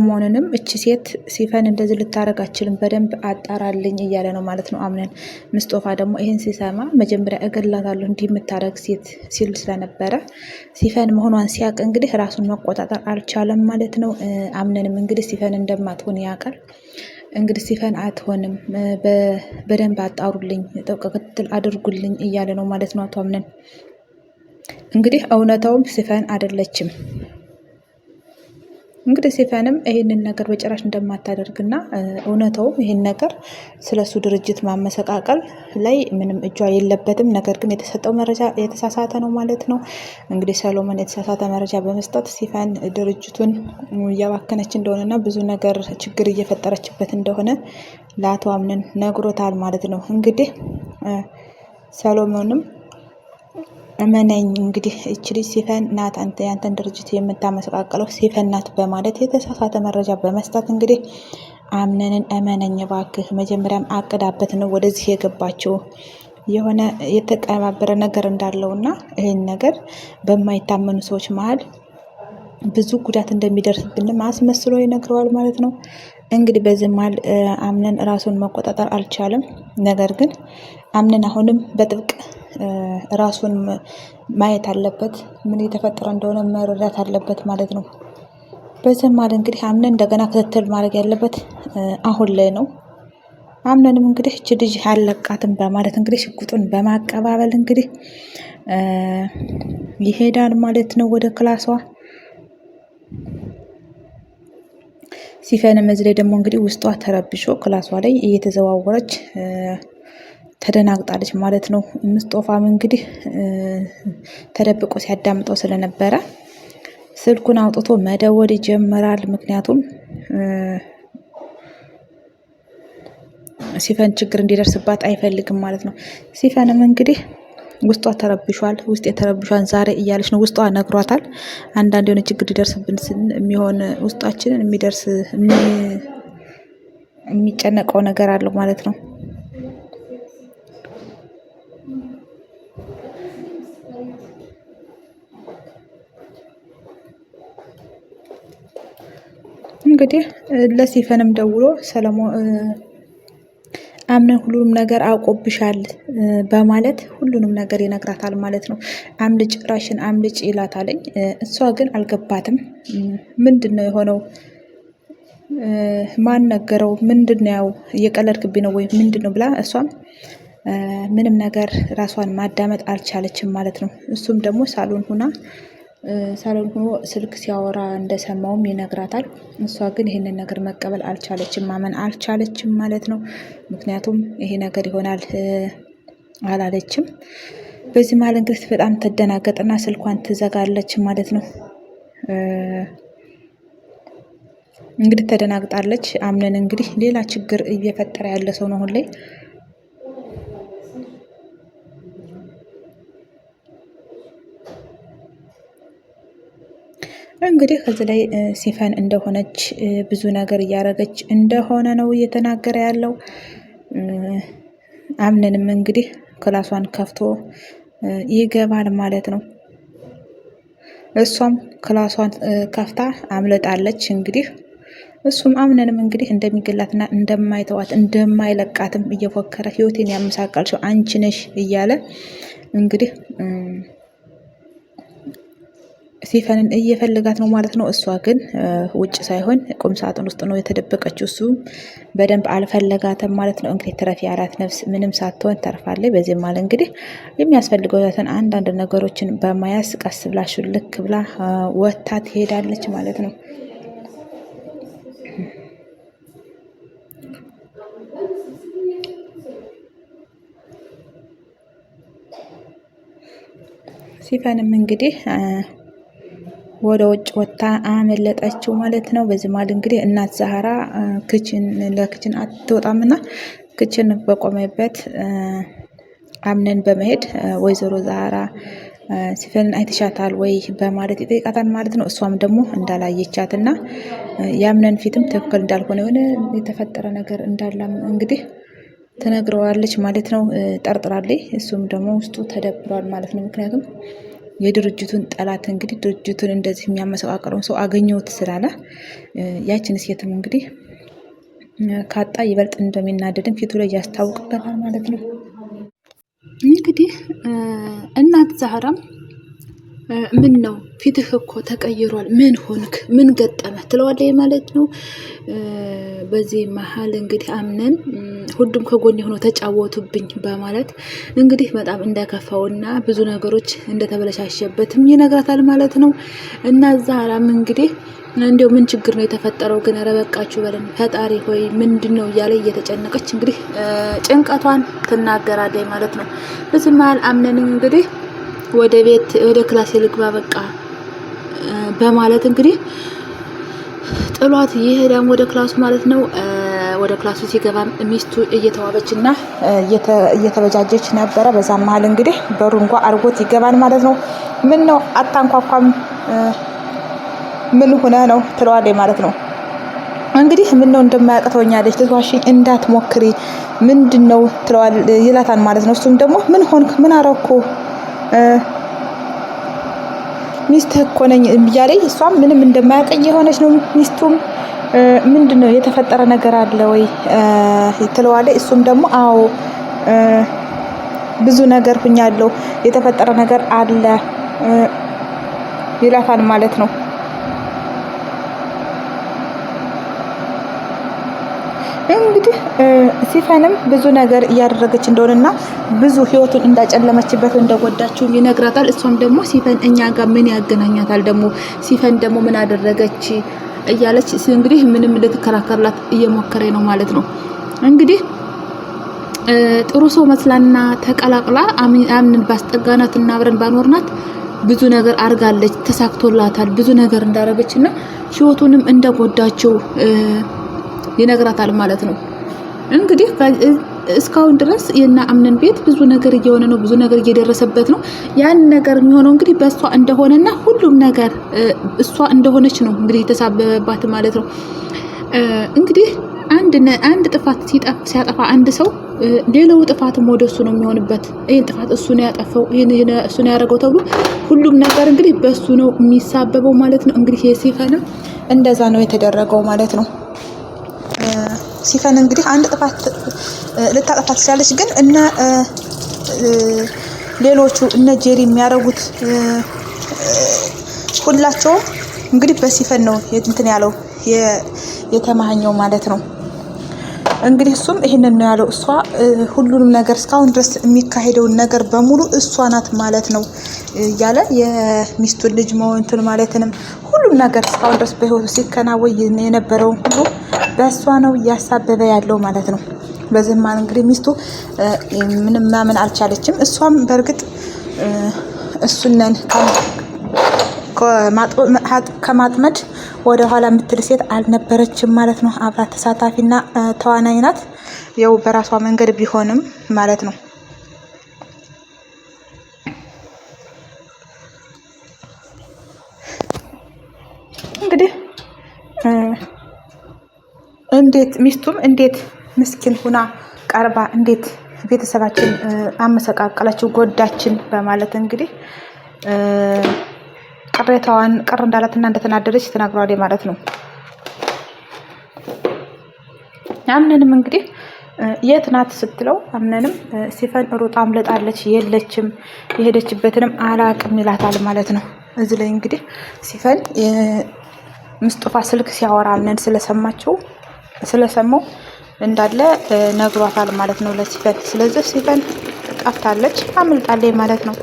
መሆንንም እቺ ሴት ሲፈን እንደዚህ ልታረግ አችልም በደንብ አጣራልኝ እያለ ነው ማለት ነው አምነን። ምስጦፋ ደግሞ ይህን ሲሰማ መጀመሪያ እገላታለሁ እንዲህ የምታረግ ሴት ሲል ስለነበረ ሲፈን መሆኗን ሲያውቅ እንግዲህ ራሱን መቆጣጠር አልቻለም ማለት ነው። አምነንም እንግዲህ ሲፈን እንደማትሆን ያውቃል። እንግዲህ ሲፈን አትሆንም፣ በደንብ አጣሩልኝ፣ ጥብቅ ክትትል አድርጉልኝ እያለ ነው ማለት ነው አቶ አምነን። እንግዲህ እውነታውም ሲፈን አይደለችም። እንግዲህ ሲፈንም ይሄንን ነገር በጭራሽ እንደማታደርግና እውነታውም ይሄን ነገር ስለሱ ድርጅት ማመሰቃቀል ላይ ምንም እጇ የለበትም። ነገር ግን የተሰጠው መረጃ የተሳሳተ ነው ማለት ነው። እንግዲህ ሰሎሞን የተሳሳተ መረጃ በመስጠት ሲፈን ድርጅቱን እያባከነች እንደሆነና ብዙ ነገር ችግር እየፈጠረችበት እንደሆነ ለአቶ አምነን ነግሮታል ማለት ነው። እንግዲህ ሰሎሞንም እመነኝ እንግዲህ እቺ ልጅ ሲፈን ናት ያንተን ድርጅት የምታመሰቃቅለው ሲፈን ናት በማለት የተሳሳተ መረጃ በመስጠት እንግዲህ አምነንን እመነኝ እባክህ፣ መጀመሪያም አቅዳበት ነው ወደዚህ የገባችው የሆነ የተቀባበረ ነገር እንዳለውና ይህን ነገር በማይታመኑ ሰዎች መሀል ብዙ ጉዳት እንደሚደርስብንም አስመስሎ ይነግረዋል ማለት ነው። እንግዲህ በዚህ መሀል አምነን ራሱን መቆጣጠር አልቻለም። ነገር ግን አምነን አሁንም በጥብቅ ራሱን ማየት አለበት፣ ምን የተፈጠረ እንደሆነ መረዳት አለበት ማለት ነው። በዚህ መሀል እንግዲህ አምነን እንደገና ክትትል ማድረግ ያለበት አሁን ላይ ነው። አምነንም እንግዲህ እቺ ልጅ አለቃትም በማለት እንግዲህ ሽጉጡን በማቀባበል እንግዲህ ይሄዳል ማለት ነው ወደ ክላሷ። ሲፈንም እዚህ ላይ ደግሞ እንግዲህ ውስጧ ተረብሾ ክላሷ ላይ እየተዘዋወረች ተደናግጣለች ማለት ነው። ምስጦፋም እንግዲህ ተደብቆ ሲያዳምጠው ስለነበረ ስልኩን አውጥቶ መደወል ይጀምራል። ምክንያቱም ሲፈን ችግር እንዲደርስባት አይፈልግም ማለት ነው። ሲፈንም እንግዲህ ውስጧ ተረብሿል፣ ውስጥ የተረብሿን ዛሬ እያለች ነው። ውስጧ ነግሯታል። አንዳንድ የሆነ ችግር ሊደርስብን የሚሆን ውስጣችንን የሚደርስ የሚጨነቀው ነገር አለው ማለት ነው። እንግዲህ ለሲፈንም ደውሎ ሰለሞን አምነን ሁሉንም ነገር አውቆብሻል በማለት ሁሉንም ነገር ይነግራታል ማለት ነው። አምልጭ ራሽን አምልጭ ይላታለኝ። እሷ ግን አልገባትም። ምንድነው የሆነው? ማን ነገረው? ምንድነው? ያው እየቀለድክብኝ ነው ወይ ምንድነው ብላ እሷም ምንም ነገር ራሷን ማዳመጥ አልቻለችም ማለት ነው። እሱም ደግሞ ሳሎን ሆኖ ስልክ ሲያወራ እንደሰማውም ይነግራታል። እሷ ግን ይሄንን ነገር መቀበል አልቻለችም፣ ማመን አልቻለችም ማለት ነው። ምክንያቱም ይሄ ነገር ይሆናል አላለችም። በዚህ መሀል እንግዲህ በጣም ትደናገጥና ስልኳን ትዘጋለች ማለት ነው። እንግዲህ ተደናግጣለች። አምነን እንግዲህ ሌላ ችግር እየፈጠረ ያለ ሰው ነው አሁን ላይ። እንግዲህ ከዚህ ላይ ሲፈን እንደሆነች ብዙ ነገር እያደረገች እንደሆነ ነው እየተናገረ ያለው። አምነንም እንግዲህ ክላሷን ከፍቶ ይገባል ማለት ነው። እሷም ክላሷን ከፍታ አምልጣለች። እንግዲህ እሱም አምነንም እንግዲህ እንደሚገላትና እንደማይተዋት እንደማይለቃትም እየፎከረ ህይወቴን ያመሳቀልሽው አንቺ ነሽ እያለ እንግዲህ ሲፈንን እየፈለጋት ነው ማለት ነው። እሷ ግን ውጭ ሳይሆን ቁም ሳጥን ውስጥ ነው የተደበቀችው። እሱ በደንብ አልፈለጋትም ማለት ነው። እንግዲህ ትረፊ ያላት ነፍስ ምንም ሳትሆን ተርፋለች። በዚህም ማለት እንግዲህ የሚያስፈልገውትን አንዳንድ ነገሮችን በማያዝ ቀስ ብላ ሹልክ ብላ ወጥታ ትሄዳለች ማለት ነው። ሲፈንም እንግዲህ ወደ ውጭ ወጥታ አመለጠችው ማለት ነው። በዚህ መሀል እንግዲህ እናት ዛህራ ለክችን አትወጣምና ክችን በቆመበት አምነን በመሄድ ወይዘሮ ዛህራ ሲፈንን አይተሻታል ወይ በማለት ይጠይቃታል ማለት ነው። እሷም ደግሞ እንዳላየቻት እና የአምነን ፊትም ትክክል እንዳልሆነ የሆነ የተፈጠረ ነገር እንዳለም እንግዲህ ትነግረዋለች ማለት ነው። ጠርጥራለች። እሱም ደግሞ ውስጡ ተደብሯል ማለት ነው። ምክንያቱም የድርጅቱን ጠላት እንግዲህ ድርጅቱን እንደዚህ የሚያመሰቃቅለውን ሰው አገኘሁት ስላለ ያችን ሴትም እንግዲህ ካጣ ይበልጥ እንደሚናደድም ፊቱ ላይ ያስታውቅበታል ማለት ነው። እንግዲህ እናት ዛህራም ምን ነው ፊትህ እኮ ተቀይሯል፣ ምን ሆንክ፣ ምን ገጠመ ትለዋለች ማለት ነው። በዚህ መሀል እንግዲህ አምነን ሁሉም ከጎን ሆኖ ተጫወቱብኝ በማለት እንግዲህ በጣም እንደከፋውና ብዙ ነገሮች እንደተበለሻሸበትም ይነግራታል ማለት ነው። እና ዛህራም እንግዲህ እንዲያው ምን ችግር ነው የተፈጠረው ግን ኧረ በቃችሁ በለን ፈጣሪ ሆይ ምንድን ነው እያለ እየተጨነቀች እንግዲህ ጭንቀቷን ትናገራለች ማለት ነው። በዚህ መሀል አምነን እንግዲህ ወደ ቤት ወደ ክላስ ልግባ በቃ በማለት እንግዲህ ጥሏት ይሄዳል ወደ ክላሱ ማለት ነው። ወደ ክላሱ ሲገባ ሚስቱ እየተዋበች እና እየተበጃጀች ነበረ። በዛ መሀል እንግዲህ በሩን እንኳን አድርጎት ይገባል ማለት ነው። ምን ነው አታንኳኳም ምን ሆነ ነው ትለዋለች ማለት ነው። እንግዲህ ምን ነው እንደማያቅተውኛለች ትዋሽኝ እንዳትሞክሪ ምንድነው ይላታል ማለት ነው። እሱም ደግሞ ምን ሆንክ ምን አረኩ ሚስትህ እኮ ነኝ እያለኝ እሷም ምንም እንደማያውቀኝ የሆነች ነው። ሚስቱም ምንድነው የተፈጠረ ነገር አለ ወይ ትለዋለች። እሱም ደግሞ አዎ ብዙ ነገር ሁኛለሁ የተፈጠረ ነገር አለ ይላታል ማለት ነው። እንግዲህ ሲፈንም ብዙ ነገር እያደረገች እንደሆነና ብዙ ህይወቱን እንዳጨለመችበት እንደጎዳችው ይነግራታል። እሷም ደግሞ ሲፈን እኛ ጋር ምን ያገናኛታል ደግሞ ሲፈን ደግሞ ምን አደረገች እያለች እንግዲህ ምንም ልትከራከርላት እየሞከረ ነው ማለት ነው። እንግዲህ ጥሩ ሰው መስላና ተቀላቅላ አምንን ባስጠጋናትና አብረን ባኖርናት ብዙ ነገር አርጋለች፣ ተሳክቶላታል። ብዙ ነገር እንዳረገችና ህይወቱንም እንደጎዳችው ይነግራታል ማለት ነው። እንግዲህ እስካሁን ድረስ የና አምነን ቤት ብዙ ነገር እየሆነ ነው፣ ብዙ ነገር እየደረሰበት ነው። ያን ነገር የሚሆነው እንግዲህ በእሷ እንደሆነና ሁሉም ነገር እሷ እንደሆነች ነው እንግዲህ የተሳበበባት ማለት ነው። እንግዲህ አንድ ጥፋት ሲያጠፋ አንድ ሰው ሌላው ጥፋትም ወደሱ ነው የሚሆንበት። ይሄን ጥፋት እሱ ነው ያጠፋው፣ ይሄን እሱ ነው ያደረገው ተብሎ ሁሉም ነገር እንግዲህ በሱ ነው የሚሳበበው ማለት ነው። እንግዲህ የሲፈንም እንደዛ ነው የተደረገው ማለት ነው። ሲፈን እንግዲህ አንድ ጥፋት ልታጠፋ ትችላለች፣ ግን ሌሎቹ እነ ጄሪ የሚያደርጉት ሁላቸውም እንግዲህ በሲፈን ነው እንትን ያለው የተማኸኘው ማለት ነው። እንግዲህ እሱም ይሄንን ነው ያለው። እሷ ሁሉንም ነገር እስካሁን ድረስ የሚካሄደውን ነገር በሙሉ እሷ ናት ማለት ነው እያለ የሚስቱን ልጅ እንትን ማለትንም ሁሉም ነገር እስካሁን ድረስ በህይወቱ ሲከናወን የነበረው ሁሉ በእሷ ነው እያሳበበ ያለው ማለት ነው። በዚህም ማለት እንግዲህ ሚስቱ ምንም ማመን አልቻለችም። እሷም በእርግጥ እሱነን ከማጥመድ ወደ ኋላ የምትል ሴት አልነበረችም ማለት ነው። አብራ ተሳታፊና ተዋናይ ናት፣ ያው በራሷ መንገድ ቢሆንም ማለት ነው። እንግዲህ ሚስቱም እንዴት ምስኪን ሁና ቀርባ እንዴት ቤተሰባችን አመሰቃቀለችው ጎዳችን በማለት እንግዲህ ቅሬታዋን ቅር እንዳላትና እንደተናደደች ተናግሯል ማለት ነው። አምነንም እንግዲህ የት ናት ስትለው አምነንም ሲፈን ሩጣ አምልጣለች የለችም የሄደችበትንም አላቅም ይላታል ማለት ነው። እዚህ ላይ እንግዲህ ሲፈን ሙስጠፋ ስልክ ሲያወራ አምነን ስለሰማው እንዳለ ነግሯታል ማለት ነው ለሲፈን። ስለዚህ ሲፈን ጠፍታለች አምልጣለች ማለት ነው።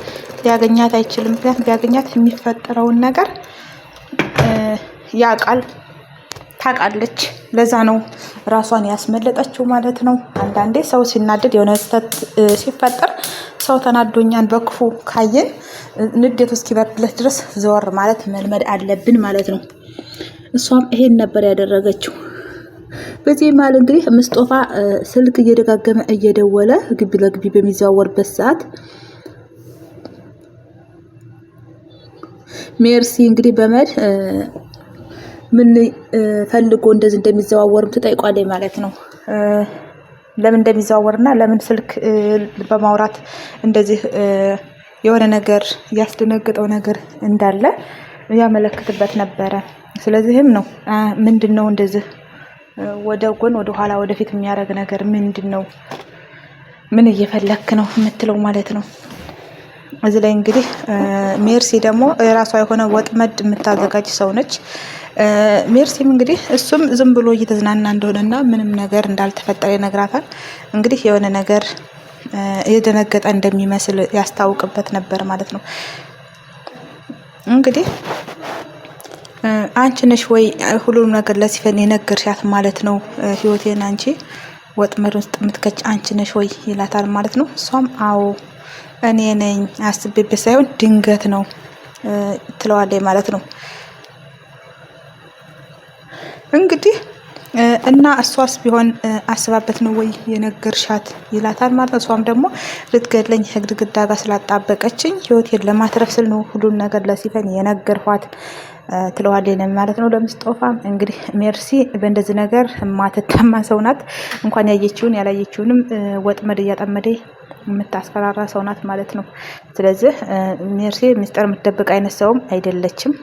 ሊያገኛት አይችልም። ምክንያቱም ቢያገኛት የሚፈጠረውን ነገር ያውቃል፣ ታውቃለች። ለዛ ነው ራሷን ያስመለጠችው ማለት ነው። አንዳንዴ ሰው ሲናደድ የሆነ ስህተት ሲፈጠር ሰው ተናዶኛን በክፉ ካየን ንዴቱ እስኪበርድለት ድረስ ዘወር ማለት መልመድ አለብን ማለት ነው። እሷም ይሄን ነበር ያደረገችው። በዚህ መሀል እንግዲህ ሙስጠፋ ስልክ እየደጋገመ እየደወለ ግቢ ለግቢ በሚዘዋወርበት ሰዓት ሜርሲ እንግዲህ በመድ ምን ፈልጎ እንደዚህ እንደሚዘዋወርም ትጠይቋለች ማለት ነው። ለምን እንደሚዘዋወርና ለምን ስልክ በማውራት እንደዚህ የሆነ ነገር ያስደነግጠው ነገር እንዳለ ያመለክትበት ነበረ። ስለዚህም ነው ምንድን ነው እንደዚህ ወደ ጎን ወደ ኋላ ወደፊት የሚያደርግ ነገር ምንድን ነው? ምን እየፈለክ ነው የምትለው ማለት ነው። እዚህ ላይ እንግዲህ ሜርሲ ደግሞ የራሷ የሆነ ወጥመድ የምታዘጋጅ ሰው ነች። ሜርሲም እንግዲህ እሱም ዝም ብሎ እየተዝናና እንደሆነና ምንም ነገር እንዳልተፈጠረ ይነግራታል። እንግዲህ የሆነ ነገር የደነገጠ እንደሚመስል ያስታውቅበት ነበር ማለት ነው። እንግዲህ አንቺ ነሽ ወይ ሁሉም ነገር ለሲፈን የነገርሻት ማለት ነው? ህይወቴን አንቺ ወጥመድ ውስጥ የምትከች አንቺ ነሽ ወይ ይላታል ማለት ነው። እሷም አዎ እኔ ነኝ፣ አስቤበት ሳይሆን ድንገት ነው ትለዋለች ማለት ነው። እንግዲህ እና እሷስ ቢሆን አስባበት ነው ወይ የነገርሻት ይላታል ማለት ነው። እሷም ደግሞ ልትገድለኝ ግድግዳ ጋር ስላጣበቀችኝ ህይወቴን ለማትረፍ ስል ነው ሁሉን ነገር ለሲፈን የነገርኋት ትለዋለች ማለት ነው። ለምስጦፋም እንግዲህ ሜርሲ በእንደዚህ ነገር ማትታማ ሰው ናት። እንኳን ያየችውን ያላየችውንም ወጥመድ እያጠመደ የምታስፈራራ ሰው ናት ማለት ነው። ስለዚህ ሜርሲ ሚስጥር የምትደብቅ አይነት ሰውም አይደለችም።